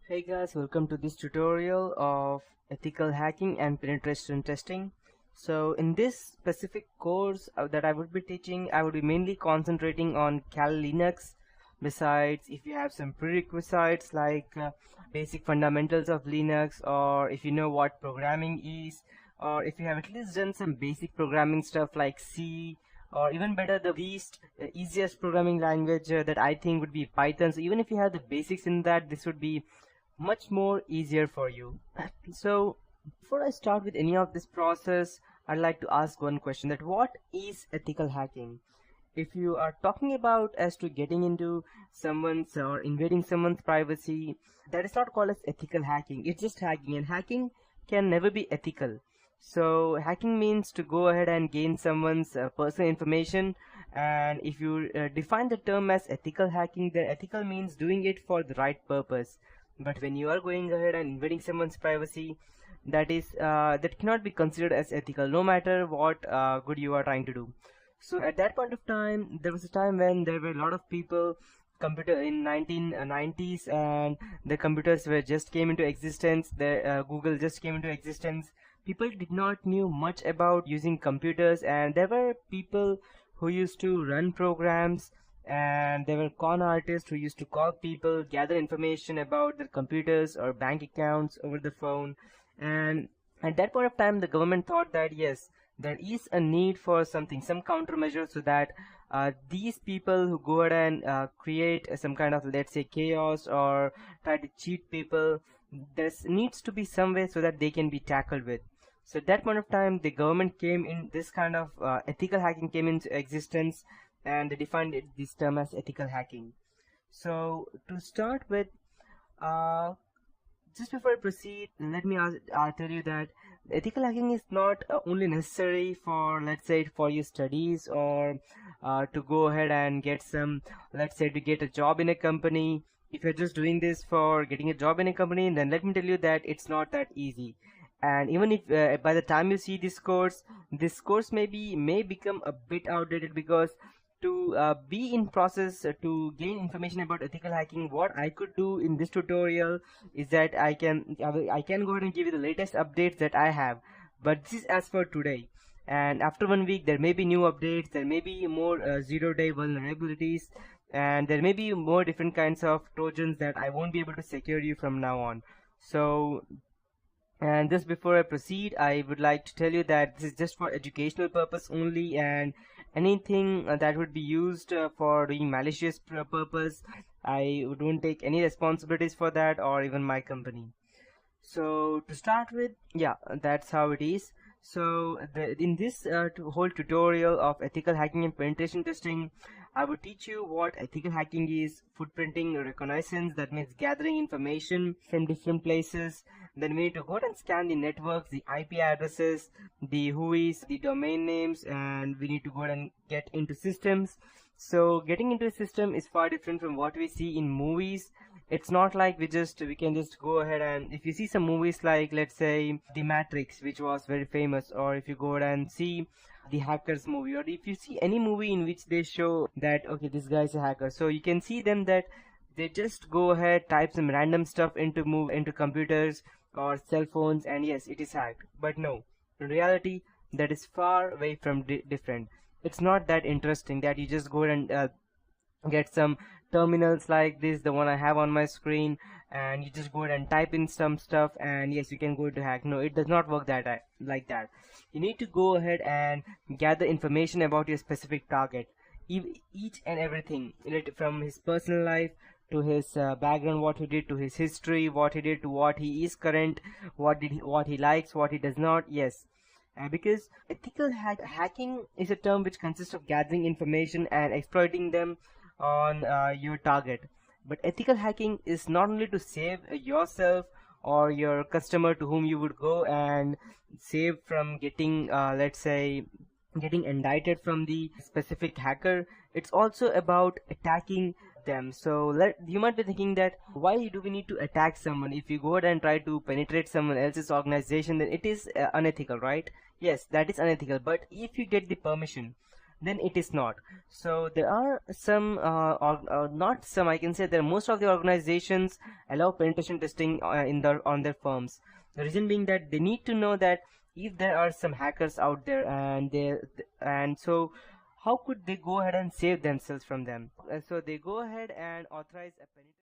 Hey guys, welcome to this tutorial of ethical hacking and penetration testing. So in this specific course that I would be teaching, I would be mainly concentrating on Kali Linux. Besides, if you have some prerequisites like basic fundamentals of Linux, or if you know what programming is, or if you have at least done some basic programming stuff like C, or even better, the least easiest programming language that I think would be Python. So even if you have the basics in that, this would be much more easier for you. So before I start with any of this process, I'd like to ask one question, that what is ethical hacking? If you are talking about as to getting into someone's or invading someone's privacy, that is not called as ethical hacking. It's just hacking, and hacking can never be ethical. So hacking means to go ahead and gain someone's personal information, and if you define the term as ethical hacking, then ethical means doing it for the right purpose. But when you are going ahead and invading someone's privacy, that cannot be considered as ethical, no matter what good you are trying to do. So at that point of time, there was a time when there were a lot of people computer in 1990s, and the computers were just came into existence. The Google just came into existence. People did not knew much about using computers, and there were people who used to run programs, and there were con artists who used to call people, gather information about their computers or bank accounts over the phone. And at that point of time, the government thought that yes, there is a need for something, some countermeasure, so that these people who go ahead and create some kind of, let's say, chaos or try to cheat people, there needs to be some way so that they can be tackled with. So at that point of time, the government came in, this kind of ethical hacking came into existence, and they defined this term as ethical hacking. So to start with, uh, just before I proceed, let me tell you that ethical hacking is not only necessary for, let's say, for your studies, or to go ahead and get some, let's say, to get a job in a company. If you're just doing this for getting a job in a company, then let me tell you that it's not that easy. And even if by the time you see this course may become a bit outdated, because to be in process to gain information about ethical hacking, what I could do in this tutorial is that I can go ahead and give you the latest updates that I have, but this is as for today. And after 1 week, there may be new updates, there may be more zero-day vulnerabilities, and there may be more different kinds of trojans that I won't be able to secure you from now on. So, and just before I proceed, I would like to tell you that this is just for educational purpose only, and anything that would be used for doing malicious purpose, I don't take any responsibilities for that, or even my company. So to start with, yeah, that's how it is. So in this whole tutorial of ethical hacking and penetration testing, I will teach you what ethical hacking is, footprinting reconnaissance, that means gathering information from different places. Then we need to go and scan the networks, the IP addresses, the WHOIS, the domain names, and we need to go and get into systems. So getting into a system is far different from what we see in movies. It's not like we can just go ahead, and if you see some movies like, let's say, The Matrix, which was very famous, or if you go ahead and see the Hackers movie, or if you see any movie in which they show that okay, this guy is a hacker, so you can see them that they just go ahead, type some random stuff into computers or cell phones, and yes, it is hacked. But no, in reality, that is far away from different. It's not that interesting that you just go and get some terminals like this, the one I have on my screen, and you just go ahead and type in some stuff, and yes, you can go to hack. No, it does not work like that. You need to go ahead and gather information about your specific target, each and everything related, from his personal life to his background, what he did, to his history, what he did, to what he is current, what he likes, what he does not. Yes, because ethical hacking is a term which consists of gathering information and exploiting them on your target. But ethical hacking is not only to save yourself or your customer to whom you would go and save from getting, let's say, getting indicted from the specific hacker. It's also about attacking them. So you might be thinking that why do we need to attack someone? If you go ahead and try to penetrate someone else's organization, then it is unethical, right? Yes, that is unethical. But if you get the permission, then it is not. So there are some, not some, I can say that most of the organizations allow penetration testing on their firms. The reason being that they need to know that if there are some hackers out there, and so how could they go ahead and save themselves from them? So they go ahead and authorize a penetration.